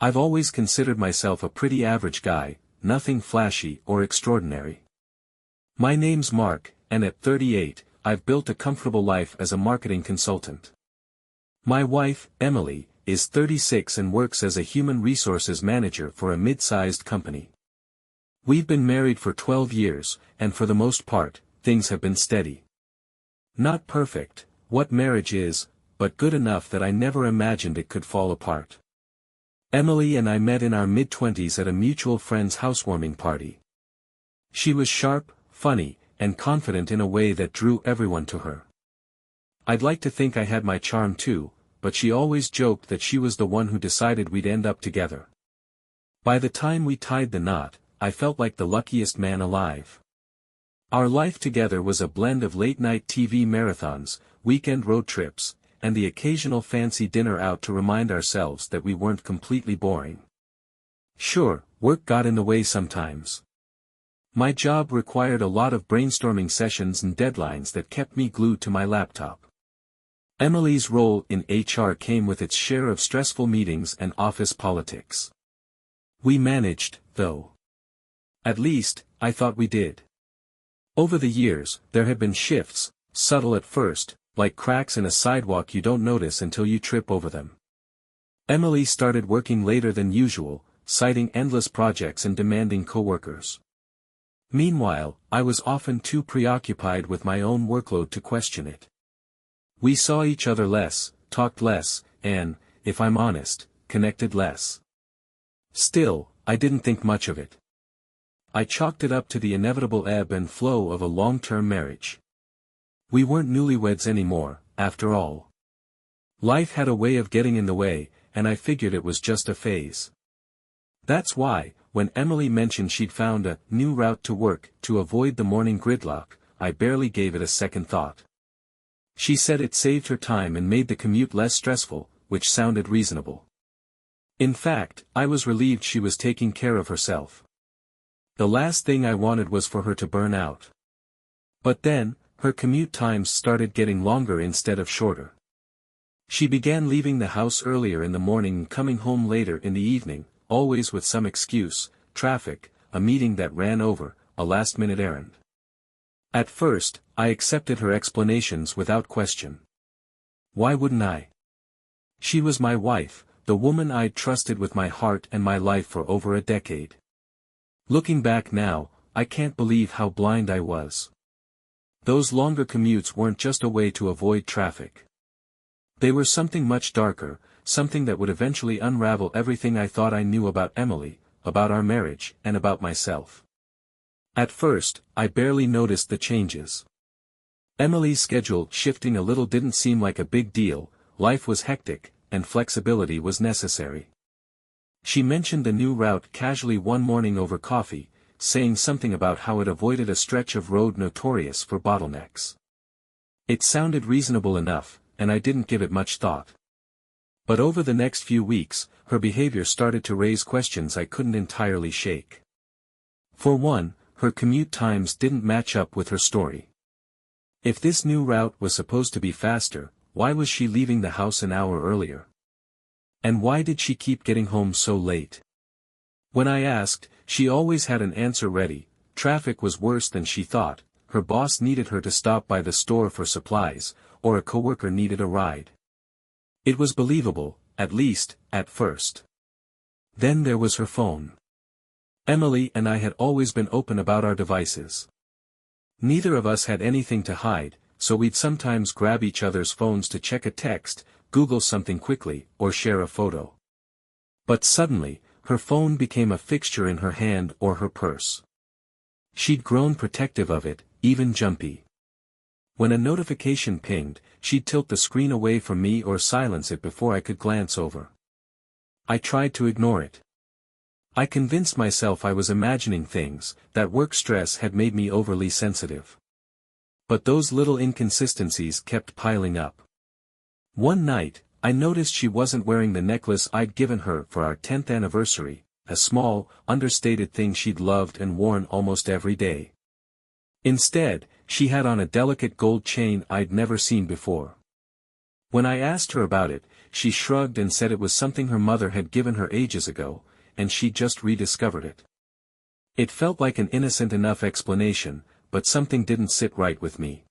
I've always considered myself a pretty average guy, nothing flashy or extraordinary. My name's Mark, and at 38, I've built a comfortable life as a marketing consultant. My wife, Emily, is 36 and works as a human resources manager for a mid-sized company. We've been married for 12 years, and for the most part, things have been steady. Not perfect, what marriage is, but good enough that I never imagined it could fall apart. Emily and I met in our mid-20s at a mutual friend's housewarming party. She was sharp, funny, and confident in a way that drew everyone to her. I'd like to think I had my charm too, but she always joked that she was the one who decided we'd end up together. By the time we tied the knot, I felt like the luckiest man alive. Our life together was a blend of late-night TV marathons, weekend road trips, and the occasional fancy dinner out to remind ourselves that we weren't completely boring. Sure, work got in the way sometimes. My job required a lot of brainstorming sessions and deadlines that kept me glued to my laptop. Emily's role in HR came with its share of stressful meetings and office politics. We managed, though. At least, I thought we did. Over the years, there had been shifts, subtle at first, like cracks in a sidewalk you don't notice until you trip over them. Emily started working later than usual, citing endless projects and demanding coworkers. Meanwhile, I was often too preoccupied with my own workload to question it. We saw each other less, talked less, and, if I'm honest, connected less. Still, I didn't think much of it. I chalked it up to the inevitable ebb and flow of a long-term marriage. We weren't newlyweds anymore, after all. Life had a way of getting in the way, and I figured it was just a phase. That's why, when Emily mentioned she'd found a new route to work to avoid the morning gridlock, I barely gave it a second thought. She said it saved her time and made the commute less stressful, which sounded reasonable. In fact, I was relieved she was taking care of herself. The last thing I wanted was for her to burn out. But then, her commute times started getting longer instead of shorter. She began leaving the house earlier in the morning and coming home later in the evening, always with some excuse, traffic, a meeting that ran over, a last-minute errand. At first, I accepted her explanations without question. Why wouldn't I? She was my wife, the woman I'd trusted with my heart and my life for over a decade. Looking back now, I can't believe how blind I was. Those longer commutes weren't just a way to avoid traffic. They were something much darker, something that would eventually unravel everything I thought I knew about Emily, about our marriage, and about myself. At first, I barely noticed the changes. Emily's schedule shifting a little didn't seem like a big deal, life was hectic, and flexibility was necessary. She mentioned a new route casually one morning over coffee, saying something about how it avoided a stretch of road notorious for bottlenecks. It sounded reasonable enough, and I didn't give it much thought. But over the next few weeks, her behavior started to raise questions I couldn't entirely shake. For one, her commute times didn't match up with her story. If this new route was supposed to be faster, why was she leaving the house an hour earlier? And why did she keep getting home so late? When I asked, she always had an answer ready. Traffic was worse than she thought, her boss needed her to stop by the store for supplies, or a coworker needed a ride. It was believable, at least, at first. Then there was her phone. Emily and I had always been open about our devices. Neither of us had anything to hide, so we'd sometimes grab each other's phones to check a text, Google something quickly, or share a photo. But suddenly, her phone became a fixture in her hand or her purse. She'd grown protective of it, even jumpy. When a notification pinged, she'd tilt the screen away from me or silence it before I could glance over. I tried to ignore it. I convinced myself I was imagining things, that work stress had made me overly sensitive. But those little inconsistencies kept piling up. One night, I noticed she wasn't wearing the necklace I'd given her for our 10th anniversary, a small, understated thing she'd loved and worn almost every day. Instead, she had on a delicate gold chain I'd never seen before. When I asked her about it, she shrugged and said it was something her mother had given her ages ago, and she just rediscovered it. It felt like an innocent enough explanation, but something didn't sit right with me.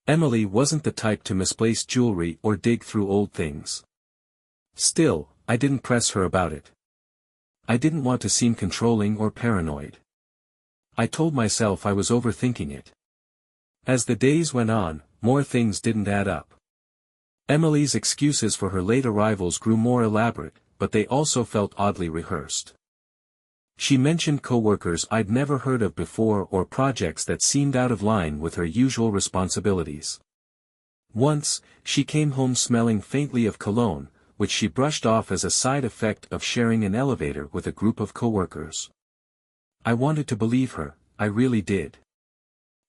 Emily wasn't the type to misplace jewelry or dig through old things. Still, I didn't press her about it. I didn't want to seem controlling or paranoid. I told myself I was overthinking it. As the days went on, more things didn't add up. Emily's excuses for her late arrivals grew more elaborate, but they also felt oddly rehearsed. She mentioned coworkers I'd never heard of before or projects that seemed out of line with her usual responsibilities. Once, she came home smelling faintly of cologne, which she brushed off as a side effect of sharing an elevator with a group of coworkers. I wanted to believe her, I really did.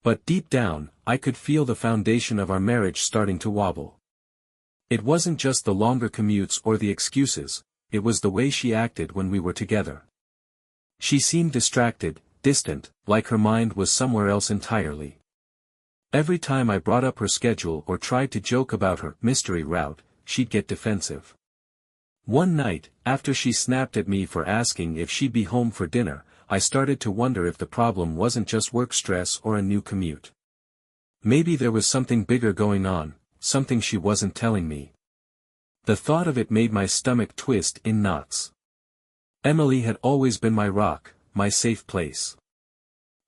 But deep down, I could feel the foundation of our marriage starting to wobble. It wasn't just the longer commutes or the excuses, it was the way she acted when we were together. She seemed distracted, distant, like her mind was somewhere else entirely. Every time I brought up her schedule or tried to joke about her mystery route, she'd get defensive. One night, after she snapped at me for asking if she'd be home for dinner, I started to wonder if the problem wasn't just work stress or a new commute. Maybe there was something bigger going on, something she wasn't telling me. The thought of it made my stomach twist in knots. Emily had always been my rock, my safe place.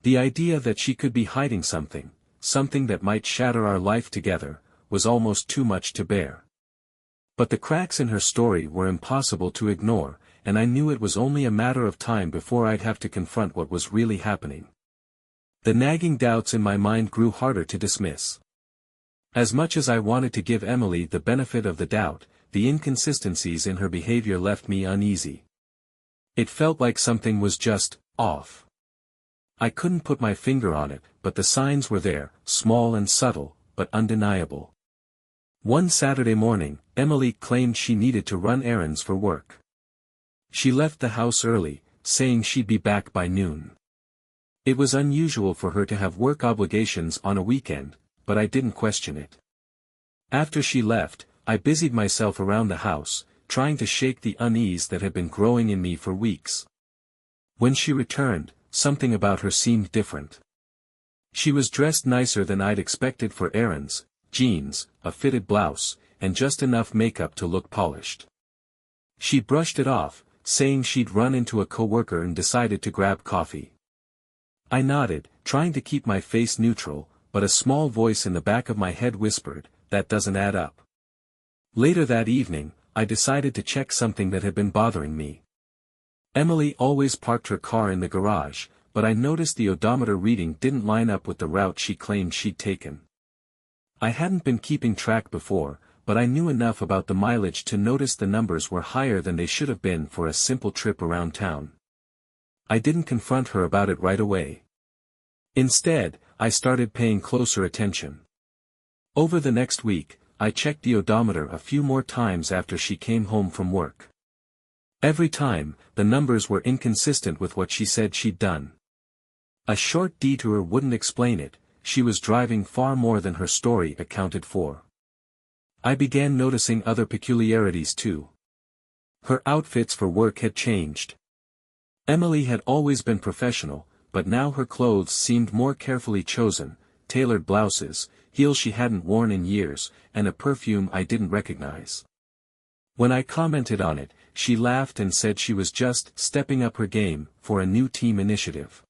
The idea that she could be hiding something that might shatter our life together, was almost too much to bear. But the cracks in her story were impossible to ignore, and I knew it was only a matter of time before I'd have to confront what was really happening. The nagging doubts in my mind grew harder to dismiss. As much as I wanted to give Emily the benefit of the doubt, the inconsistencies in her behavior left me uneasy. It felt like something was just off. I couldn't put my finger on it, but the signs were there, small and subtle, but undeniable. One Saturday morning, Emily claimed she needed to run errands for work. She left the house early, saying she'd be back by noon. It was unusual for her to have work obligations on a weekend, but I didn't question it. After she left, I busied myself around the house, trying to shake the unease that had been growing in me for weeks. When she returned, something about her seemed different. She was dressed nicer than I'd expected for errands, jeans, a fitted blouse, and just enough makeup to look polished. She brushed it off, saying she'd run into a coworker and decided to grab coffee. I nodded, trying to keep my face neutral, but a small voice in the back of my head whispered, "That doesn't add up." Later that evening, I decided to check something that had been bothering me. Emily always parked her car in the garage, but I noticed the odometer reading didn't line up with the route she claimed she'd taken. I hadn't been keeping track before, but I knew enough about the mileage to notice the numbers were higher than they should have been for a simple trip around town. I didn't confront her about it right away. Instead, I started paying closer attention. Over the next week, I checked the odometer a few more times after she came home from work. Every time, the numbers were inconsistent with what she said she'd done. A short detour wouldn't explain it, she was driving far more than her story accounted for. I began noticing other peculiarities too. Her outfits for work had changed. Emily had always been professional, but now her clothes seemed more carefully chosen, tailored blouses, heels she hadn't worn in years, and a perfume I didn't recognize. When I commented on it, she laughed and said she was just stepping up her game for a new team initiative.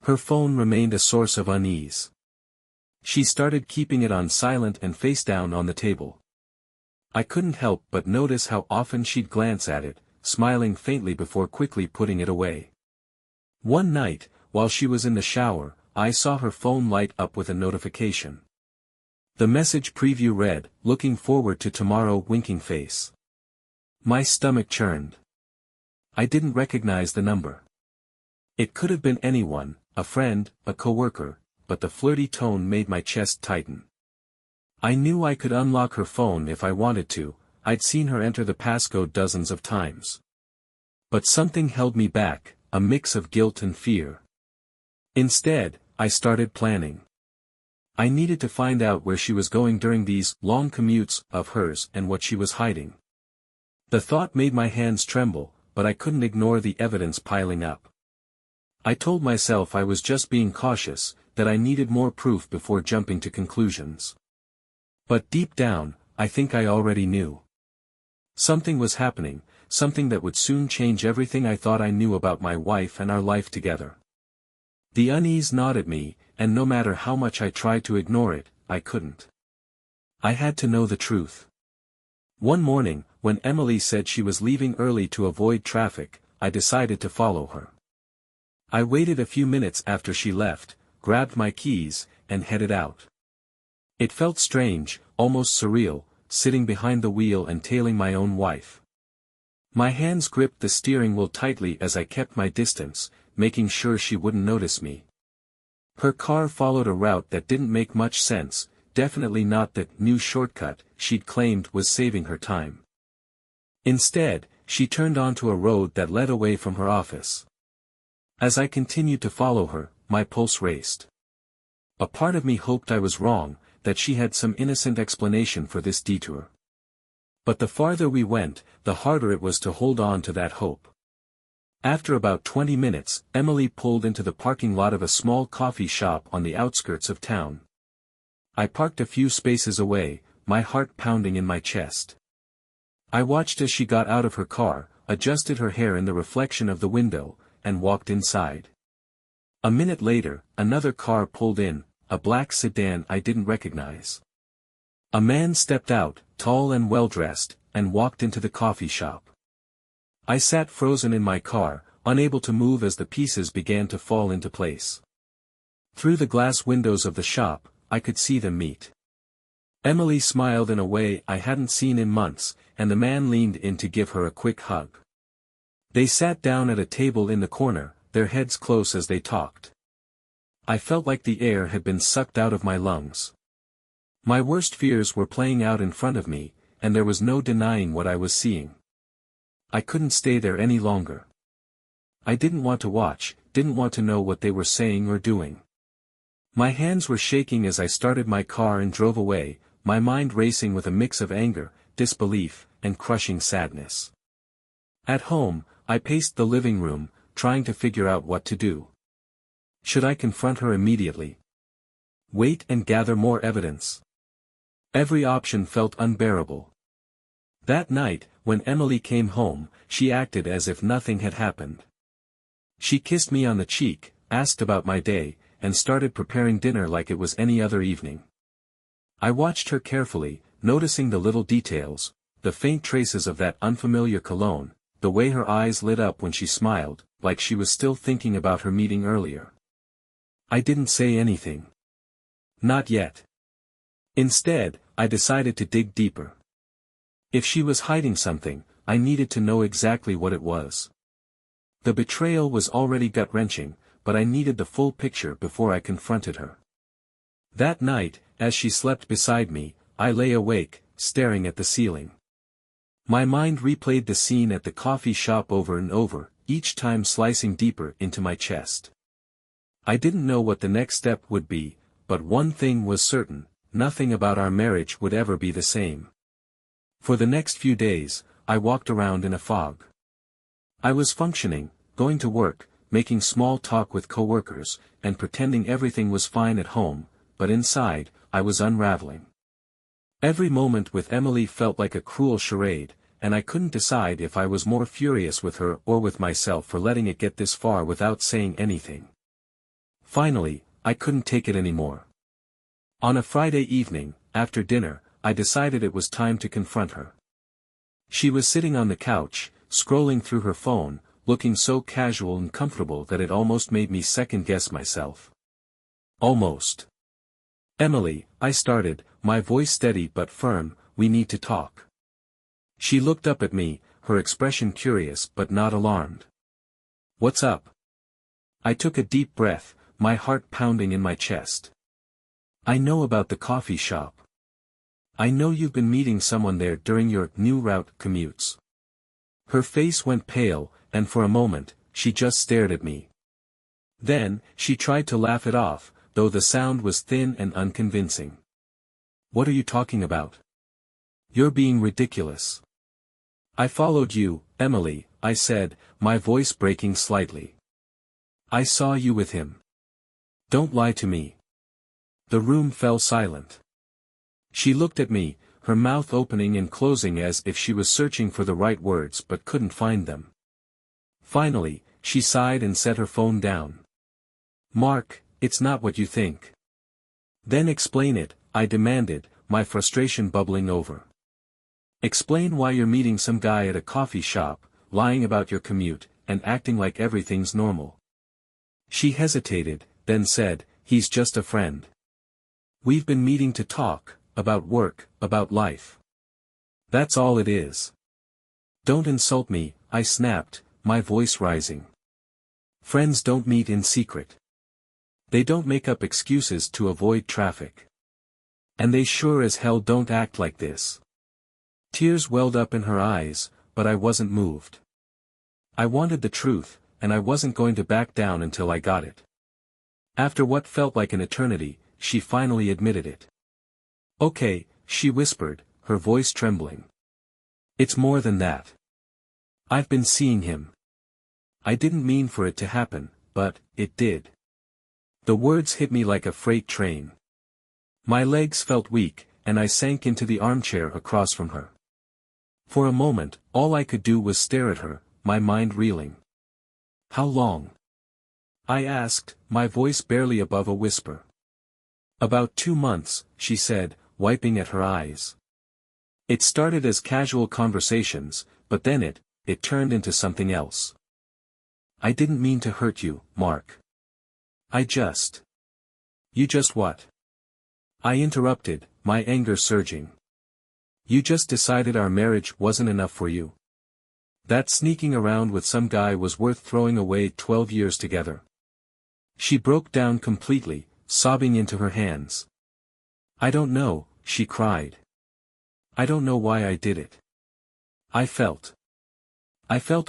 Her phone remained a source of unease. She started keeping it on silent and face down on the table. I couldn't help but notice how often she'd glance at it, smiling faintly before quickly putting it away. One night, while she was in the shower, I saw her phone light up with a notification. The message preview read, "Looking forward to tomorrow," winking face. My stomach churned. I didn't recognize the number. It could have been anyone, a friend, a coworker, but the flirty tone made my chest tighten. I knew I could unlock her phone if I wanted to, I'd seen her enter the passcode dozens of times. But something held me back, a mix of guilt and fear. Instead, I started planning. I needed to find out where she was going during these long commutes of hers and what she was hiding. The thought made my hands tremble, but I couldn't ignore the evidence piling up. I told myself I was just being cautious, that I needed more proof before jumping to conclusions. But deep down, I think I already knew. Something was happening, something that would soon change everything I thought I knew about my wife and our life together. The unease gnawed at me, and no matter how much I tried to ignore it, I couldn't. I had to know the truth. One morning, when Emily said she was leaving early to avoid traffic, I decided to follow her. I waited a few minutes after she left, grabbed my keys, and headed out. It felt strange, almost surreal, sitting behind the wheel and tailing my own wife. My hands gripped the steering wheel tightly as I kept my distance, making sure she wouldn't notice me. Her car followed a route that didn't make much sense, definitely not the new shortcut she'd claimed was saving her time. Instead, she turned onto a road that led away from her office. As I continued to follow her, my pulse raced. A part of me hoped I was wrong, that she had some innocent explanation for this detour. But the farther we went, the harder it was to hold on to that hope. After about 20 minutes, Emily pulled into the parking lot of a small coffee shop on the outskirts of town. I parked a few spaces away, my heart pounding in my chest. I watched as she got out of her car, adjusted her hair in the reflection of the window, and walked inside. A minute later, another car pulled in, a black sedan I didn't recognize. A man stepped out, tall and well-dressed, and walked into the coffee shop. I sat frozen in my car, unable to move as the pieces began to fall into place. Through the glass windows of the shop, I could see them meet. Emily smiled in a way I hadn't seen in months, and the man leaned in to give her a quick hug. They sat down at a table in the corner, their heads close as they talked. I felt like the air had been sucked out of my lungs. My worst fears were playing out in front of me, and there was no denying what I was seeing. I couldn't stay there any longer. I didn't want to watch, didn't want to know what they were saying or doing. My hands were shaking as I started my car and drove away, my mind racing with a mix of anger, disbelief, and crushing sadness. At home, I paced the living room, trying to figure out what to do. Should I confront her immediately? Wait and gather more evidence? Every option felt unbearable. That night, when Emily came home, she acted as if nothing had happened. She kissed me on the cheek, asked about my day, and started preparing dinner like it was any other evening. I watched her carefully, noticing the little details, the faint traces of that unfamiliar cologne, the way her eyes lit up when she smiled, like she was still thinking about her meeting earlier. I didn't say anything. Not yet. Instead, I decided to dig deeper. If she was hiding something, I needed to know exactly what it was. The betrayal was already gut-wrenching, but I needed the full picture before I confronted her. That night, as she slept beside me, I lay awake, staring at the ceiling. My mind replayed the scene at the coffee shop over and over, each time slicing deeper into my chest. I didn't know what the next step would be, but one thing was certain, nothing about our marriage would ever be the same. For the next few days, I walked around in a fog. I was functioning, going to work, making small talk with coworkers, and pretending everything was fine at home, but inside, I was unraveling. Every moment with Emily felt like a cruel charade, and I couldn't decide if I was more furious with her or with myself for letting it get this far without saying anything. Finally, I couldn't take it anymore. On a Friday evening, after dinner, I decided it was time to confront her. She was sitting on the couch, scrolling through her phone, looking so casual and comfortable that it almost made me second-guess myself. Almost. "Emily," I started, my voice steady but firm, "we need to talk." She looked up at me, her expression curious but not alarmed. "What's up?" I took a deep breath, my heart pounding in my chest. "I know about the coffee shop. I know you've been meeting someone there during your new route commutes." Her face went pale, and for a moment, she just stared at me. Then, she tried to laugh it off, though the sound was thin and unconvincing. "What are you talking about? You're being ridiculous." "I followed you, Emily," I said, my voice breaking slightly. "I saw you with him. Don't lie to me." The room fell silent. She looked at me, her mouth opening and closing as if she was searching for the right words but couldn't find them. Finally, she sighed and set her phone down. "Mark, it's not what you think." "Then explain it," I demanded, my frustration bubbling over. "Explain why you're meeting some guy at a coffee shop, lying about your commute, and acting like everything's normal." She hesitated, then said, "He's just a friend. We've been meeting to talk, about work, about life. That's all it is." "Don't insult me," I snapped, my voice rising. "Friends don't meet in secret. They don't make up excuses to avoid traffic. And they sure as hell don't act like this." Tears welled up in her eyes, but I wasn't moved. I wanted the truth, and I wasn't going to back down until I got it. After what felt like an eternity, she finally admitted it. "Okay," she whispered, her voice trembling. "It's more than that. I've been seeing him. I didn't mean for it to happen, but it did." The words hit me like a freight train. My legs felt weak, and I sank into the armchair across from her. For a moment, all I could do was stare at her, my mind reeling. "How long?" I asked, my voice barely above a whisper. "About 2 months," she said, wiping at her eyes. "It started as casual conversations, but then it turned into something else. I didn't mean to hurt you, Mark. I just..." "You just what?" I interrupted, my anger surging. "You just decided our marriage wasn't enough for you. That sneaking around with some guy was worth throwing away 12 years together." She broke down completely, sobbing into her hands. "I don't know," she cried. "I don't know why I did it. I felt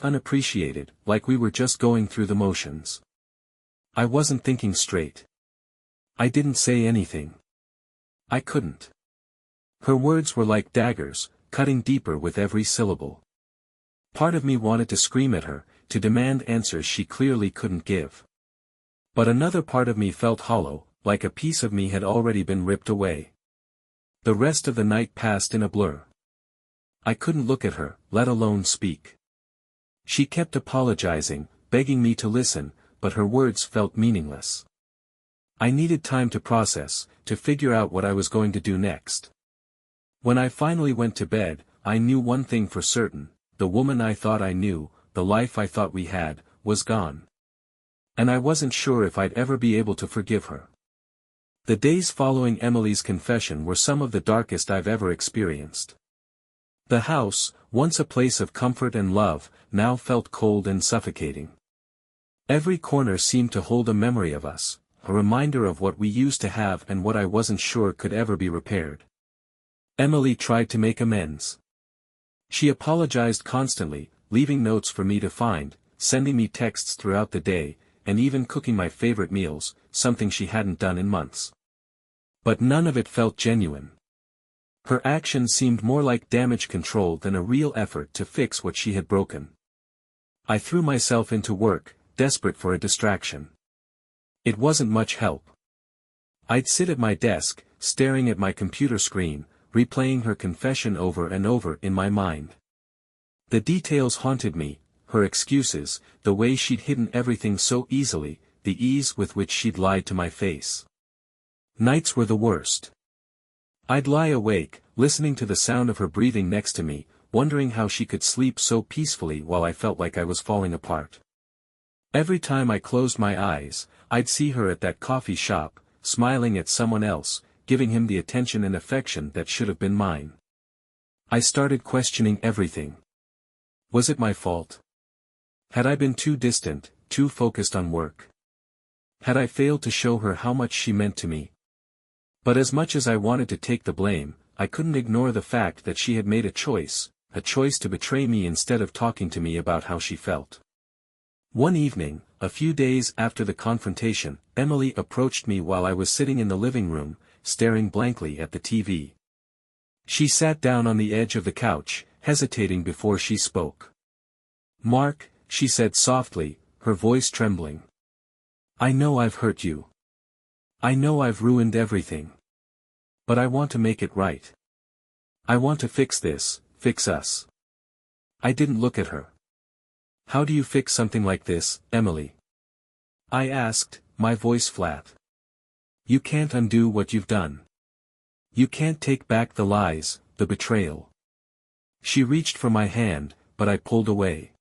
unappreciated, like we were just going through the motions. I wasn't thinking straight. I didn't say anything. I couldn't." Her words were like daggers, cutting deeper with every syllable. Part of me wanted to scream at her, to demand answers she clearly couldn't give. But another part of me felt hollow, like a piece of me had already been ripped away. The rest of the night passed in a blur. I couldn't look at her, let alone speak. She kept apologizing, begging me to listen, but her words felt meaningless. I needed time to process, to figure out what I was going to do next. When I finally went to bed, I knew one thing for certain: the woman I thought I knew, the life I thought we had, was gone. And I wasn't sure if I'd ever be able to forgive her. The days following Emily's confession were some of the darkest I've ever experienced. The house, once a place of comfort and love, now felt cold and suffocating. Every corner seemed to hold a memory of us, a reminder of what we used to have and what I wasn't sure could ever be repaired. Emily tried to make amends. She apologized constantly, leaving notes for me to find, sending me texts throughout the day, and even cooking my favorite meals, something she hadn't done in months. But none of it felt genuine. Her actions seemed more like damage control than a real effort to fix what she had broken. I threw myself into work, desperate for a distraction. It wasn't much help. I'd sit at my desk, staring at my computer screen, replaying her confession over and over in my mind. The details haunted me, her excuses, the way she'd hidden everything so easily, the ease with which she'd lied to my face. Nights were the worst. I'd lie awake, listening to the sound of her breathing next to me, wondering how she could sleep so peacefully while I felt like I was falling apart. Every time I closed my eyes, I'd see her at that coffee shop, smiling at someone else, giving him the attention and affection that should have been mine. I started questioning everything. Was it my fault? Had I been too distant, too focused on work? Had I failed to show her how much she meant to me? But as much as I wanted to take the blame, I couldn't ignore the fact that she had made a choice to betray me instead of talking to me about how she felt. One evening, A few days after the confrontation, Emily approached me while I was sitting in the living room, staring blankly at the TV. She sat down on the edge of the couch, hesitating before she spoke. "Mark," she said softly, her voice trembling. "I know I've hurt you. I know I've ruined everything. But I want to make it right. I want to fix this, fix us." I didn't look at her. "How do you fix something like this, Emily?" I asked, my voice flat. "You can't undo what you've done. You can't take back the lies, the betrayal." She reached for my hand, but I pulled away.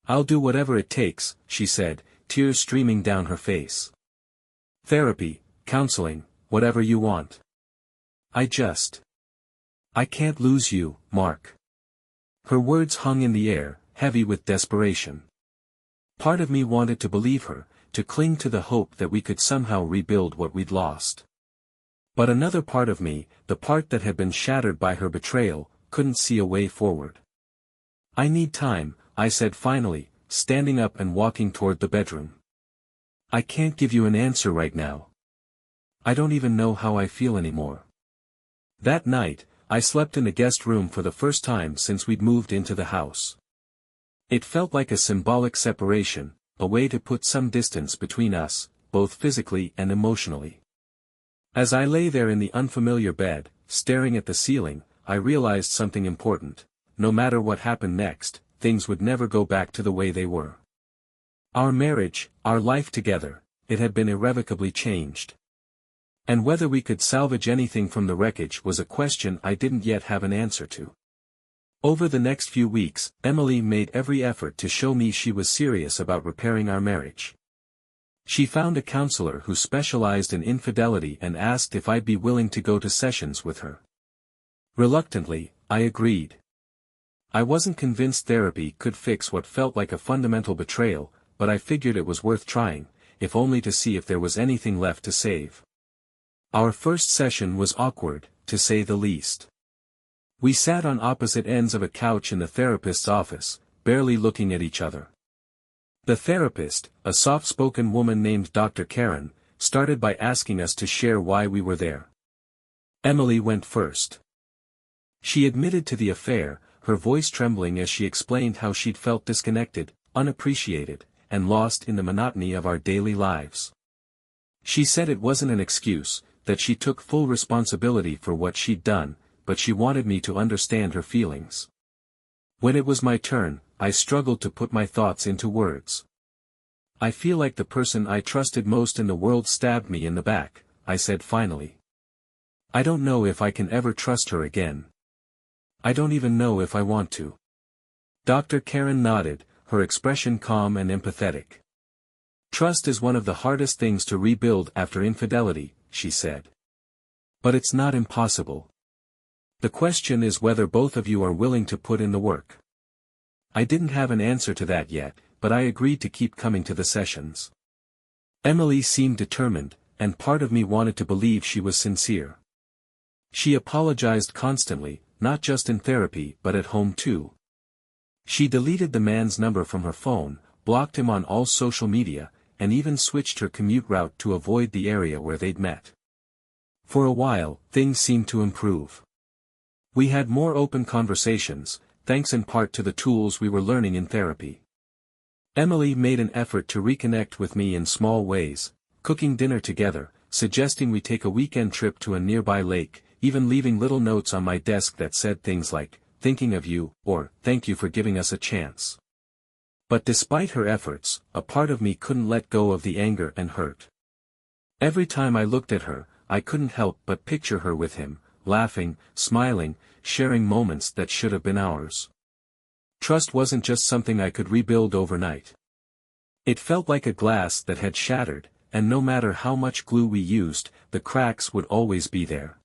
"I'll do whatever it takes," she said, tears streaming down her face. "Therapy, counseling, whatever you want. I can't lose you, Mark." Her words hung in the air, heavy with desperation. Part of me wanted to believe her, to cling to the hope that we could somehow rebuild what we'd lost. But another part of me, the part that had been shattered by her betrayal, couldn't see a way forward. "I need time," I said finally, standing up and walking toward the bedroom. "I can't give you an answer right now. I don't even know how I feel anymore." That night, I slept in the guest room for the first time since we'd moved into the house. It felt like a symbolic separation, a way to put some distance between us, both physically and emotionally. As I lay there in the unfamiliar bed, staring at the ceiling, I realized something important. No matter what happened next, things would never go back to the way they were. Our marriage, our life together, it had been irrevocably changed. And whether we could salvage anything from the wreckage was a question I didn't yet have an answer to. Over the next few weeks, Emily made every effort to show me she was serious about repairing our marriage. She found a counselor who specialized in infidelity and asked if I'd be willing to go to sessions with her. Reluctantly, I agreed. I wasn't convinced therapy could fix what felt like a fundamental betrayal, but I figured it was worth trying, if only to see if there was anything left to save. Our first session was awkward, to say the least. We sat on opposite ends of a couch in the therapist's office, barely looking at each other. The therapist, a soft-spoken woman named Dr. Karen, started by asking us to share why we were there. Emily went first. She admitted to the affair, her voice trembling as she explained how she'd felt disconnected, unappreciated, and lost in the monotony of our daily lives. She said it wasn't an excuse, that she took full responsibility for what she'd done, but she wanted me to understand her feelings. When it was my turn, I struggled to put my thoughts into words. "I feel like the person I trusted most in the world stabbed me in the back," I said finally. "I don't know if I can ever trust her again. I don't even know if I want to." Dr. Karen nodded, her expression calm and empathetic. "Trust is one of the hardest things to rebuild after infidelity," she said. "But it's not impossible. The question is whether both of you are willing to put in the work." I didn't have an answer to that yet, but I agreed to keep coming to the sessions. Emily seemed determined, and part of me wanted to believe she was sincere. She apologized constantly, not just in therapy but at home too. She deleted the man's number from her phone, blocked him on all social media, and even switched her commute route to avoid the area where they'd met. For a while, things seemed to improve. We had more open conversations, thanks in part to the tools we were learning in therapy. Emily made an effort to reconnect with me in small ways, cooking dinner together, suggesting we take a weekend trip to a nearby lake, even leaving little notes on my desk that said things like, "Thinking of you," or "Thank you for giving us a chance." But despite her efforts, a part of me couldn't let go of the anger and hurt. Every time I looked at her, I couldn't help but picture her with him, laughing, smiling, sharing moments that should have been ours. Trust wasn't just something I could rebuild overnight. It felt like a glass that had shattered, and no matter how much glue we used, the cracks would always be there.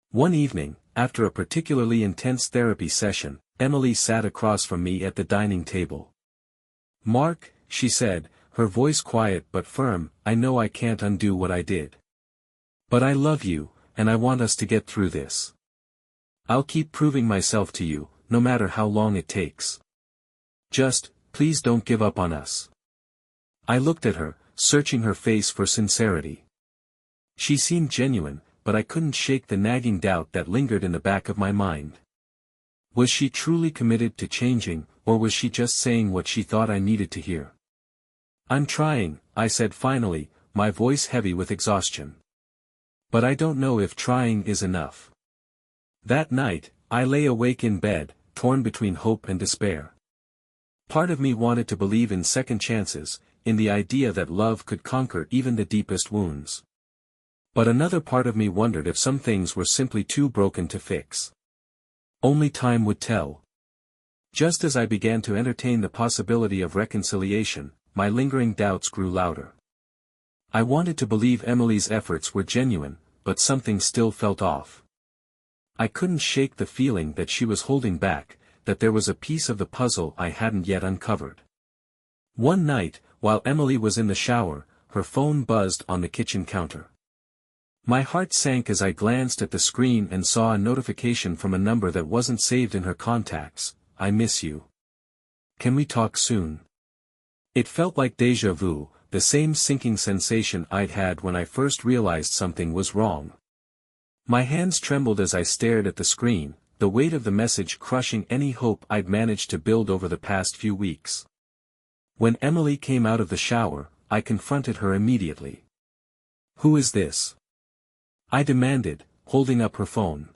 One evening, after a particularly intense therapy session, Emily sat across from me at the dining table. "Mark," she said, her voice quiet but firm, "I know I can't undo what I did. But I love you, and I want us to get through this. I'll keep proving myself to you, no matter how long it takes. Just, please don't give up on us." I looked at her, searching her face for sincerity. She seemed genuine, but I couldn't shake the nagging doubt that lingered in the back of my mind. Was she truly committed to changing, or was she just saying what she thought I needed to hear? "I'm trying," I said finally, my voice heavy with exhaustion. "But I don't know if trying is enough." That night, I lay awake in bed, torn between hope and despair. Part of me wanted to believe in second chances, in the idea that love could conquer even the deepest wounds. But another part of me wondered if some things were simply too broken to fix. Only time would tell. Just as I began to entertain the possibility of reconciliation, my lingering doubts grew louder. I wanted to believe Emily's efforts were genuine, but something still felt off. I couldn't shake the feeling that she was holding back, that there was a piece of the puzzle I hadn't yet uncovered. One night, while Emily was in the shower, her phone buzzed on the kitchen counter. My heart sank as I glanced at the screen and saw a notification from a number that wasn't saved in her contacts. "I miss you. Can we talk soon?" It felt like déjà vu, the same sinking sensation I'd had when I first realized something was wrong. My hands trembled as I stared at the screen, the weight of the message crushing any hope I'd managed to build over the past few weeks. When Emily came out of the shower, I confronted her immediately. "Who is this?" I demanded, holding up her phone.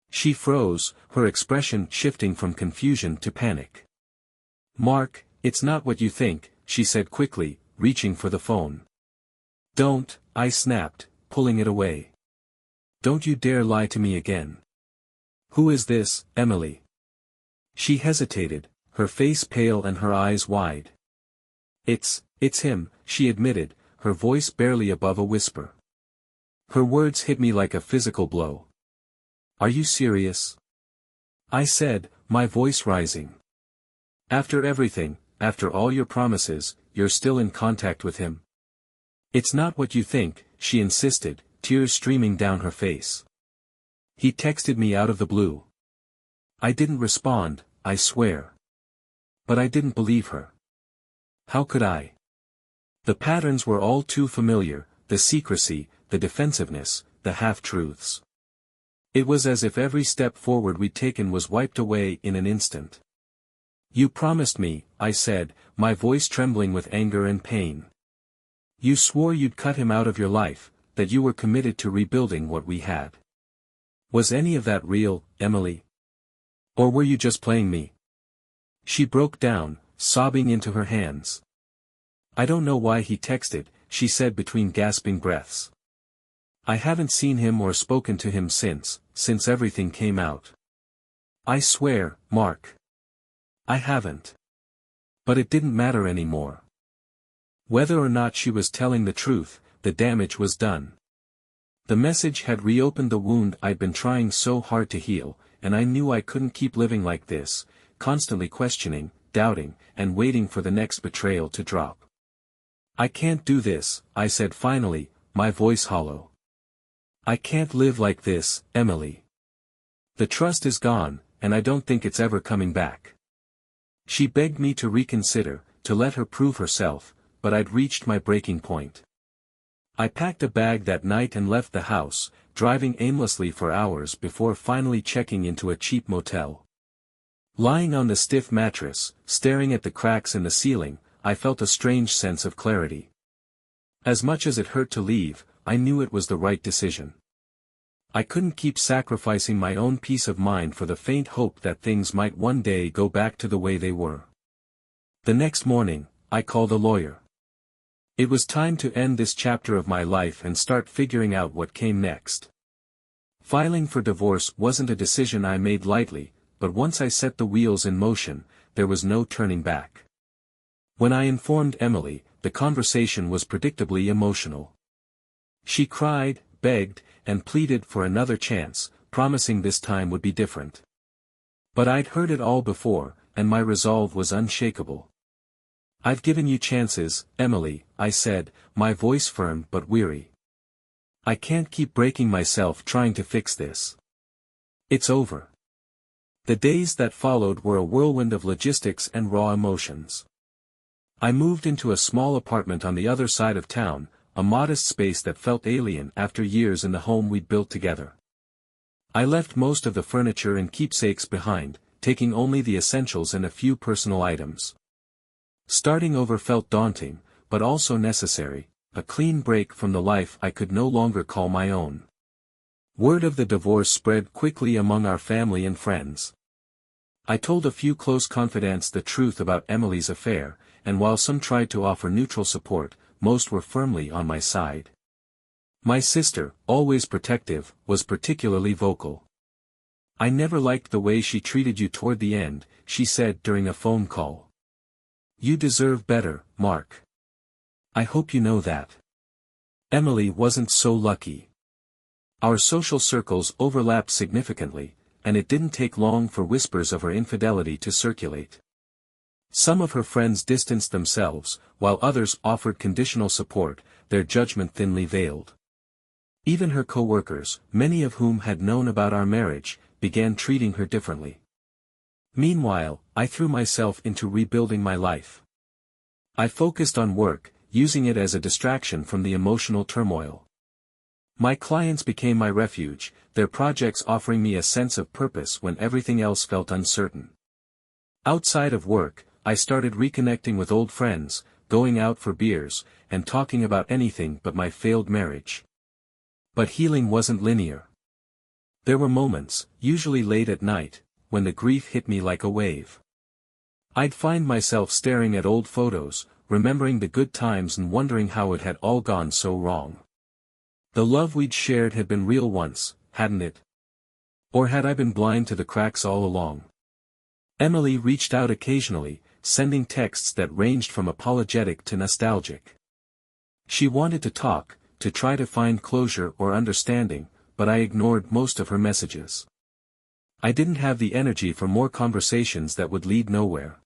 She froze, her expression shifting from confusion to panic. "Mark, it's not what you think," she said quickly, reaching for the phone. "Don't," I snapped, pulling it away. "Don't you dare lie to me again." "Who is this, Emily?" She hesitated, her face pale and her eyes wide. It's him," she admitted, her voice barely above a whisper. Her words hit me like a physical blow. "Are you serious?" I said, my voice rising. "After everything, after all your promises, you're still in contact with him?" "It's not what you think," she insisted, tears streaming down her face. "He texted me out of the blue." I didn't respond, I swear. But I didn't believe her. How could I? The patterns were all too familiar, the secrecy, the defensiveness, the half-truths. It was as if every step forward we'd taken was wiped away in an instant. "You promised me," I said, my voice trembling with anger and pain. "You swore you'd cut him out of your life, that you were committed to rebuilding what we had. Was any of that real, Emily? Or were you just playing me?" She broke down, sobbing into her hands. "I don't know why he texted," she said between gasping breaths. "I haven't seen him or spoken to him since everything came out. I swear, Mark. I haven't." But it didn't matter anymore. Whether or not she was telling the truth, the damage was done. The message had reopened the wound I'd been trying so hard to heal, and I knew I couldn't keep living like this, constantly questioning, doubting, and waiting for the next betrayal to drop. "I can't do this," I said finally, my voice hollow. "I can't live like this, Emily. The trust is gone, and I don't think it's ever coming back." She begged me to reconsider, to let her prove herself, but I'd reached my breaking point. I packed a bag that night and left the house, driving aimlessly for hours before finally checking into a cheap motel. Lying on the stiff mattress, staring at the cracks in the ceiling, I felt a strange sense of clarity. As much as it hurt to leave, I knew it was the right decision. I couldn't keep sacrificing my own peace of mind for the faint hope that things might one day go back to the way they were. The next morning, I called a lawyer. It was time to end this chapter of my life and start figuring out what came next. Filing for divorce wasn't a decision I made lightly, but once I set the wheels in motion, there was no turning back. When I informed Emily, the conversation was predictably emotional. She cried, begged, and pleaded for another chance, promising this time would be different. But I'd heard it all before, and my resolve was unshakable. "I've given you chances, Emily," I said, my voice firm but weary. "I can't keep breaking myself trying to fix this. It's over." The days that followed were a whirlwind of logistics and raw emotions. I moved into a small apartment on the other side of town, a modest space that felt alien after years in the home we'd built together. I left most of the furniture and keepsakes behind, taking only the essentials and a few personal items. Starting over felt daunting, but also necessary, a clean break from the life I could no longer call my own. Word of the divorce spread quickly among our family and friends. I told a few close confidants the truth about Emily's affair, and while some tried to offer neutral support, most were firmly on my side. My sister, always protective, was particularly vocal. "I never liked the way she treated you toward the end," she said during a phone call. "You deserve better, Mark. I hope you know that. Emily wasn't so lucky." Our social circles overlapped significantly, and it didn't take long for whispers of her infidelity to circulate. Some of her friends distanced themselves, while others offered conditional support, their judgment thinly veiled. Even her co-workers, many of whom had known about our marriage, began treating her differently. Meanwhile, I threw myself into rebuilding my life. I focused on work, using it as a distraction from the emotional turmoil. My clients became my refuge, their projects offering me a sense of purpose when everything else felt uncertain. Outside of work, I started reconnecting with old friends, going out for beers, and talking about anything but my failed marriage. But healing wasn't linear. There were moments, usually late at night, when the grief hit me like a wave. I'd find myself staring at old photos, remembering the good times and wondering how it had all gone so wrong. The love we'd shared had been real once, hadn't it? Or had I been blind to the cracks all along? Emily reached out occasionally, sending texts that ranged from apologetic to nostalgic. She wanted to talk, to try to find closure or understanding, but I ignored most of her messages. I didn't have the energy for more conversations that would lead nowhere.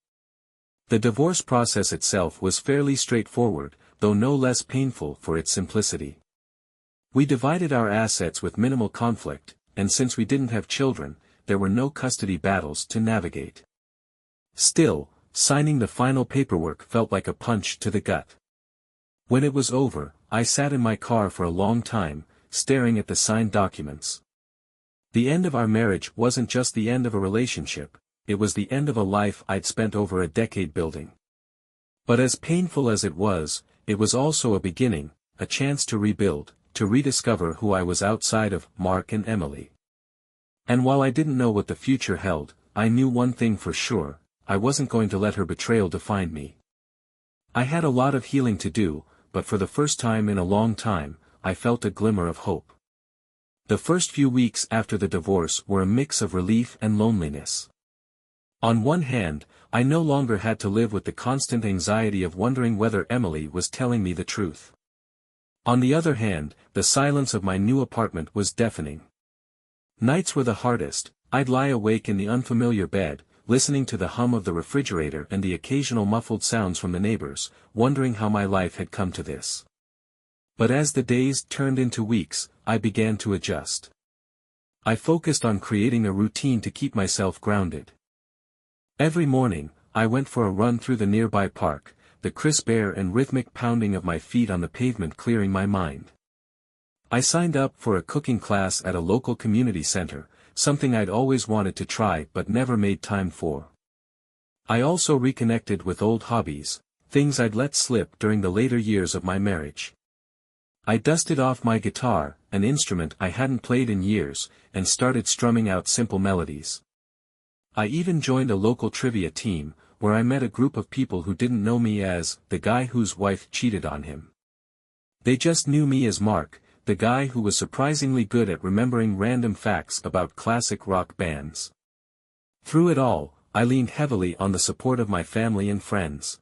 The divorce process itself was fairly straightforward, though no less painful for its simplicity. We divided our assets with minimal conflict, and since we didn't have children, there were no custody battles to navigate. Still, signing the final paperwork felt like a punch to the gut. When it was over, I sat in my car for a long time, staring at the signed documents. The end of our marriage wasn't just the end of a relationship, it was the end of a life I'd spent over a decade building. But as painful as it was also a beginning, a chance to rebuild, to rediscover who I was outside of Mark and Emily. And while I didn't know what the future held, I knew one thing for sure, I wasn't going to let her betrayal define me. I had a lot of healing to do, but for the first time in a long time, I felt a glimmer of hope. The first few weeks after the divorce were a mix of relief and loneliness. On one hand, I no longer had to live with the constant anxiety of wondering whether Emily was telling me the truth. On the other hand, the silence of my new apartment was deafening. Nights were the hardest. I'd lie awake in the unfamiliar bed, listening to the hum of the refrigerator and the occasional muffled sounds from the neighbors, wondering how my life had come to this. But as the days turned into weeks, I began to adjust. I focused on creating a routine to keep myself grounded. Every morning, I went for a run through the nearby park, the crisp air and rhythmic pounding of my feet on the pavement clearing my mind. I signed up for a cooking class at a local community center, something I'd always wanted to try but never made time for. I also reconnected with old hobbies, things I'd let slip during the later years of my marriage. I dusted off my guitar, an instrument I hadn't played in years, and started strumming out simple melodies. I even joined a local trivia team, where I met a group of people who didn't know me as the guy whose wife cheated on him. They just knew me as Mark, the guy who was surprisingly good at remembering random facts about classic rock bands. Through it all, I leaned heavily on the support of my family and friends.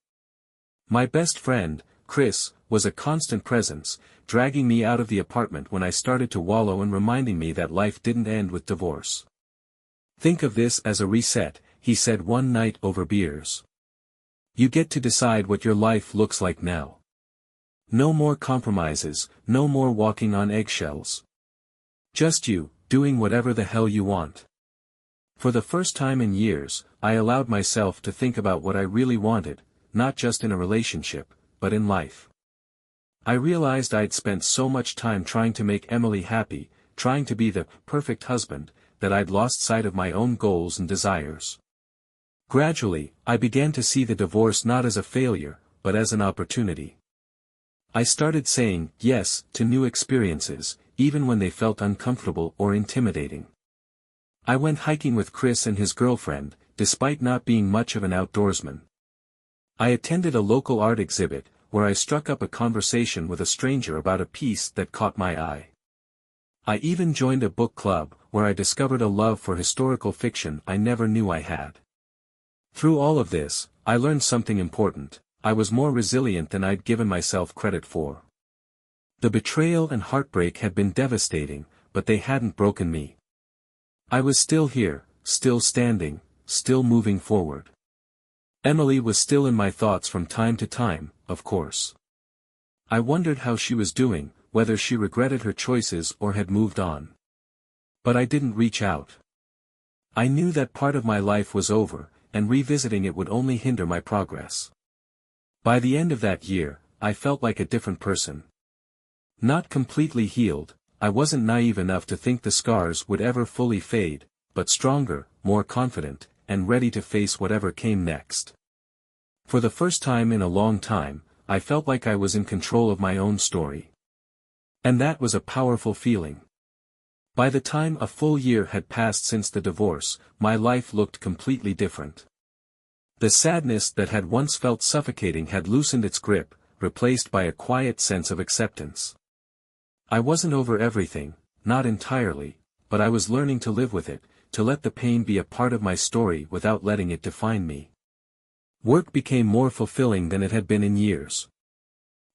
My best friend, Chris, was a constant presence, dragging me out of the apartment when I started to wallow and reminding me that life didn't end with divorce. "Think of this as a reset," he said one night over beers. "You get to decide what your life looks like now. No more compromises, no more walking on eggshells. Just you, doing whatever the hell you want." For the first time in years, I allowed myself to think about what I really wanted, not just in a relationship, but in life. I realized I'd spent so much time trying to make Emily happy, trying to be the perfect husband, that I'd lost sight of my own goals and desires. Gradually, I began to see the divorce not as a failure, but as an opportunity. I started saying yes to new experiences, even when they felt uncomfortable or intimidating. I went hiking with Chris and his girlfriend, despite not being much of an outdoorsman. I attended a local art exhibit, where I struck up a conversation with a stranger about a piece that caught my eye. I even joined a book club, where I discovered a love for historical fiction I never knew I had. Through all of this, I learned something important: I was more resilient than I'd given myself credit for. The betrayal and heartbreak had been devastating, but they hadn't broken me. I was still here, still standing, still moving forward. Emily was still in my thoughts from time to time, of course. I wondered how she was doing, whether she regretted her choices or had moved on. But I didn't reach out. I knew that part of my life was over, and revisiting it would only hinder my progress. By the end of that year, I felt like a different person. Not completely healed, I wasn't naive enough to think the scars would ever fully fade, but stronger, more confident, and ready to face whatever came next. For the first time in a long time, I felt like I was in control of my own story. And that was a powerful feeling. By the time a full year had passed since the divorce, my life looked completely different. The sadness that had once felt suffocating had loosened its grip, replaced by a quiet sense of acceptance. I wasn't over everything, not entirely, but I was learning to live with it, to let the pain be a part of my story without letting it define me. Work became more fulfilling than it had been in years.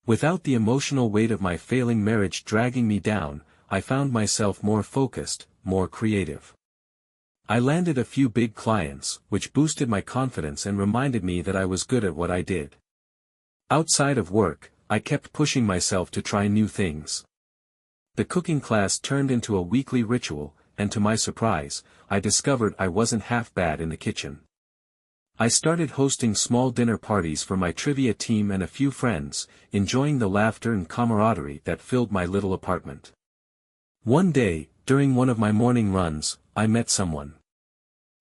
Without the emotional weight of my failing marriage dragging me down, I found myself more focused, more creative. I landed a few big clients, which boosted my confidence and reminded me that I was good at what I did. Outside of work, I kept pushing myself to try new things. The cooking class turned into a weekly ritual, and to my surprise, I discovered I wasn't half bad in the kitchen. I started hosting small dinner parties for my trivia team and a few friends, enjoying the laughter and camaraderie that filled my little apartment. One day, during one of my morning runs, I met someone.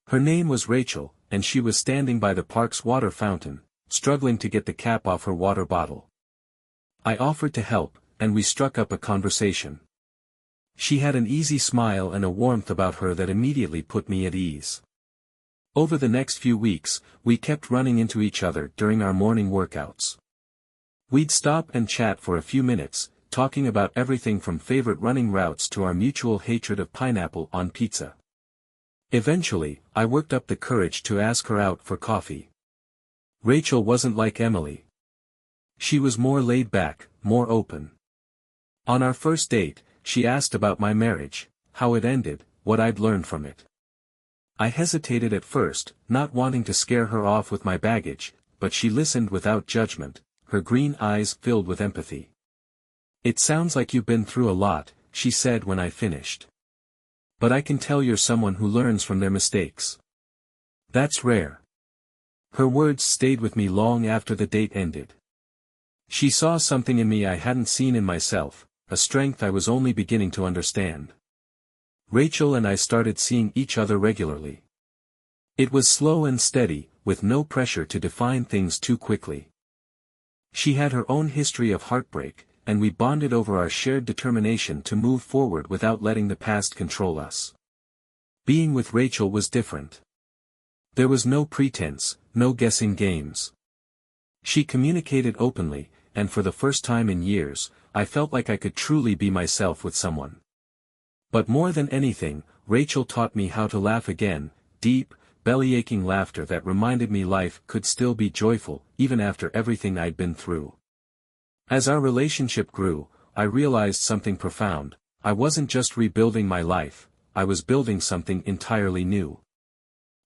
Her name was Rachel, and she was standing by the park's water fountain, struggling to get the cap off her water bottle. I offered to help, and we struck up a conversation. She had an easy smile and a warmth about her that immediately put me at ease. Over the next few weeks, we kept running into each other during our morning workouts. We'd stop and chat for a few minutes, talking about everything from favorite running routes to our mutual hatred of pineapple on pizza. Eventually, I worked up the courage to ask her out for coffee. Rachel wasn't like Emily. She was more laid back, more open. On our first date, she asked about my marriage, how it ended, what I'd learned from it. I hesitated at first, not wanting to scare her off with my baggage, but she listened without judgment, her green eyes filled with empathy. "It sounds like you've been through a lot," she said when I finished. "But I can tell you're someone who learns from their mistakes. That's rare." Her words stayed with me long after the date ended. She saw something in me I hadn't seen in myself, a strength I was only beginning to understand. Rachel and I started seeing each other regularly. It was slow and steady, with no pressure to define things too quickly. She had her own history of heartbreak, and we bonded over our shared determination to move forward without letting the past control us. Being with Rachel was different. There was no pretense, no guessing games. She communicated openly, and for the first time in years, I felt like I could truly be myself with someone. But more than anything, Rachel taught me how to laugh again, deep, belly-aching laughter that reminded me life could still be joyful, even after everything I'd been through. As our relationship grew, I realized something profound: I wasn't just rebuilding my life, I was building something entirely new.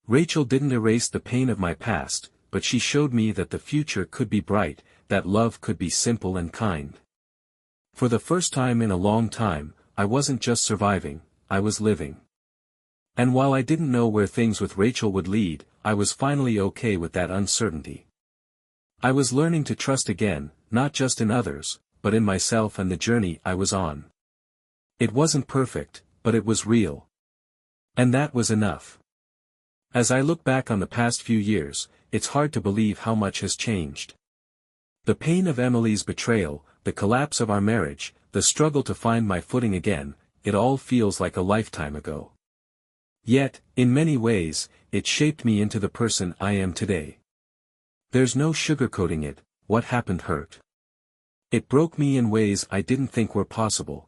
Rachel didn't erase the pain of my past, but she showed me that the future could be bright, that love could be simple and kind. For the first time in a long time, I wasn't just surviving, I was living. And while I didn't know where things with Rachel would lead, I was finally okay with that uncertainty. I was learning to trust again, not just in others, but in myself and the journey I was on. It wasn't perfect, but it was real. And that was enough. As I look back on the past few years, it's hard to believe how much has changed. The pain of Emily's betrayal, the collapse of our marriage, the struggle to find my footing again, it all feels like a lifetime ago. Yet, in many ways, it shaped me into the person I am today. There's no sugarcoating it, what happened hurt. It broke me in ways I didn't think were possible.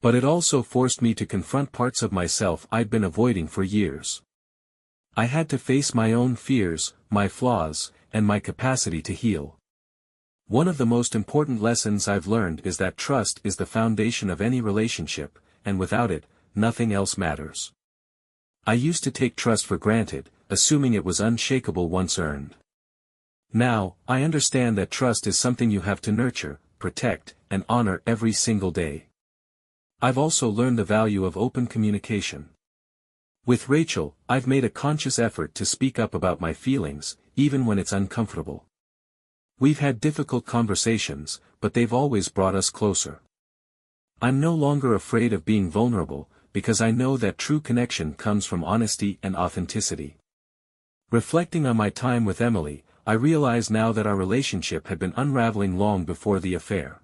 But it also forced me to confront parts of myself I'd been avoiding for years. I had to face my own fears, my flaws, and my capacity to heal. One of the most important lessons I've learned is that trust is the foundation of any relationship, and without it, nothing else matters. I used to take trust for granted, assuming it was unshakable once earned. Now, I understand that trust is something you have to nurture, protect, and honor every single day. I've also learned the value of open communication. With Rachel, I've made a conscious effort to speak up about my feelings, even when it's uncomfortable. We've had difficult conversations, but they've always brought us closer. I'm no longer afraid of being vulnerable, because I know that true connection comes from honesty and authenticity. Reflecting on my time with Emily, I realize now that our relationship had been unraveling long before the affair.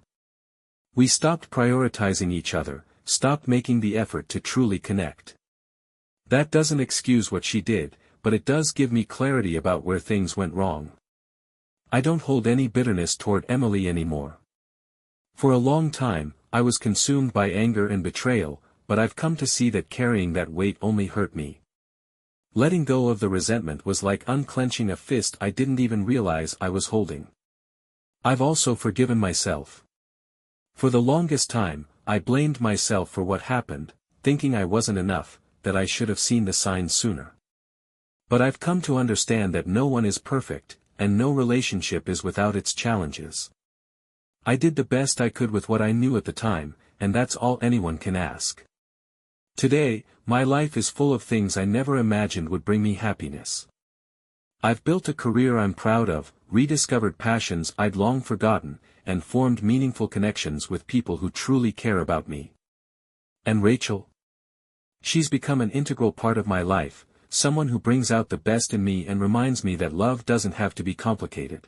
We stopped prioritizing each other, stopped making the effort to truly connect. That doesn't excuse what she did, but it does give me clarity about where things went wrong. I don't hold any bitterness toward Emily anymore. For a long time, I was consumed by anger and betrayal, but I've come to see that carrying that weight only hurt me. Letting go of the resentment was like unclenching a fist I didn't even realize I was holding. I've also forgiven myself. For the longest time, I blamed myself for what happened, thinking I wasn't enough, that I should have seen the signs sooner. But I've come to understand that no one is perfect, and no relationship is without its challenges. I did the best I could with what I knew at the time, and that's all anyone can ask. Today, my life is full of things I never imagined would bring me happiness. I've built a career I'm proud of, rediscovered passions I'd long forgotten, and formed meaningful connections with people who truly care about me. And Rachel? She's become an integral part of my life, someone who brings out the best in me and reminds me that love doesn't have to be complicated.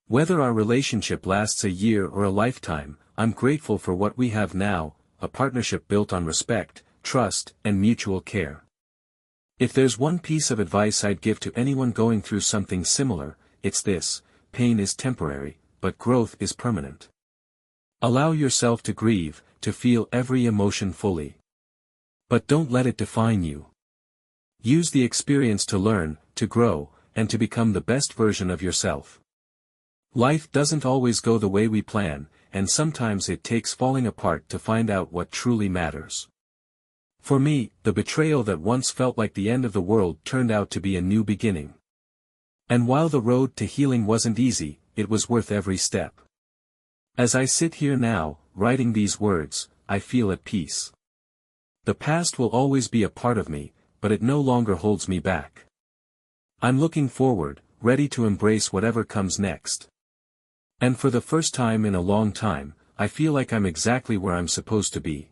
Whether our relationship lasts a year or a lifetime, I'm grateful for what we have now, a partnership built on respect, trust, and mutual care. If there's one piece of advice I'd give to anyone going through something similar, it's this: pain is temporary, but growth is permanent. Allow yourself to grieve, to feel every emotion fully. But don't let it define you. Use the experience to learn, to grow, and to become the best version of yourself. Life doesn't always go the way we plan, and sometimes it takes falling apart to find out what truly matters. For me, the betrayal that once felt like the end of the world turned out to be a new beginning. And while the road to healing wasn't easy, it was worth every step. As I sit here now, writing these words, I feel at peace. The past will always be a part of me, but it no longer holds me back. I'm looking forward, ready to embrace whatever comes next. And for the first time in a long time, I feel like I'm exactly where I'm supposed to be.